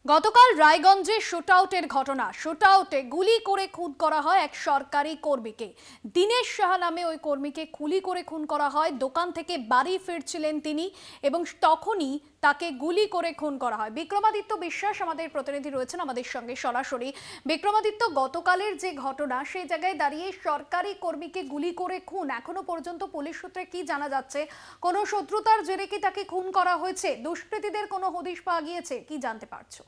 গতকাল রায়গঞ্জে শুটআউটের ঘটনা। শুটআউটে গুলি করে খুন করা হয় এক সরকারি কর্মীকে। দিনেশ সাহা নামে ওই কর্মীকে গুলি করে খুন করা হয়। দোকান থেকে বাড়ি ফিরছিলেন তিনি এবং তখনই তাকে গুলি করে খুন করা হয়। বিক্রমাদিত্য বিশ্বাস আমাদের প্রতিনিধি রয়েছেন আমাদের সঙ্গে সরাসরি। বিক্রমাদিত্য, গতকালের যে ঘটনা সেই জায়গায় দাঁড়িয়ে সরকারি কর্মীকে গুলি করে খুন, এখনো পর্যন্ত পুলিশ সূত্রে কি জানা যাচ্ছে? কোনো শত্রুতার জেরে কি তাকে খুন করা হয়েছে? দুষ্কৃতীদের কোনো হদিশ পাওয়া গিয়েছে? কি জানতে পারছো?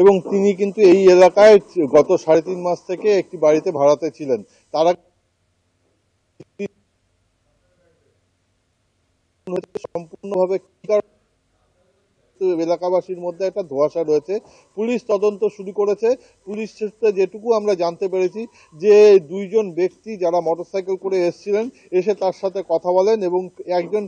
এবং তিনি কিন্তু এই এলাকায় গত ৩.৫ মাস থেকে একটি বাড়িতে ভাড়াতে ছিলেন। তারা সম্পূর্ণভাবে এলাকাবাসীর মধ্যে একটা ধোঁয়াশা রয়েছে। পুলিশ তদন্ত শুরু করেছে। পুলিশ সূত্রে যেটুকু আমরা জানতে পেরেছি যে দুইজন ব্যক্তি যারা মোটরসাইকেল করে এসেছিলেন, এসে তার সাথে কথা বলেন এবং একজন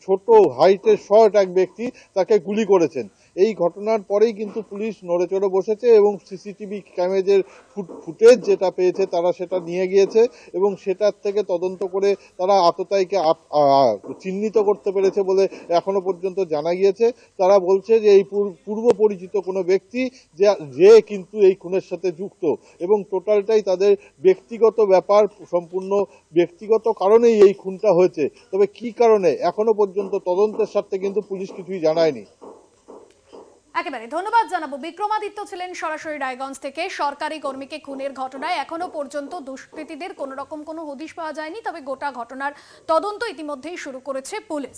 ছোট হাইটের শর্ট এক ব্যক্তি তাকে গুলি করেছেন। এই ঘটনার পরেই কিন্তু পুলিশ নড়েচড়ে বসেছে এবং সিসিটিভি ক্যামেরার ফুটেজ যেটা পেয়েছে তারা সেটা নিয়ে গিয়েছে এবং সেটার থেকে তদন্ত করে তারা আততায়ীকে চিহ্নিত করতে পেরেছে বলে এখনো পর্যন্ত জানা গিয়েছে। তারা বলছে যে এই পূর্ব পরিচিত কোনো ব্যক্তি যে কিন্তু এই খুনের সাথে যুক্ত এবং টোটালটাই তাদের ব্যক্তিগত ব্যাপার, সম্পূর্ণ ব্যক্তিগত কারণেই এই খুনটা হয়েছে। তবে কি কারণে এখনো পর্যন্ত তদন্তের স্বার্থে কিন্তু পুলিশ কিছুই জানায়নি। একেবারে ধন্যবাদ জানাবো। বিক্রমাদিত্য ছিলেন সরাসরি রায়গঞ্জ থেকে। সরকারি কর্মীকে খুনের ঘটনায় এখনো পর্যন্ত দুষ্কৃতীদের কোনো রকম কোনো হদিশ পাওয়া যায়নি, তবে গোটা ঘটনার তদন্ত ইতিমধ্যেই শুরু করেছে পুলিশ।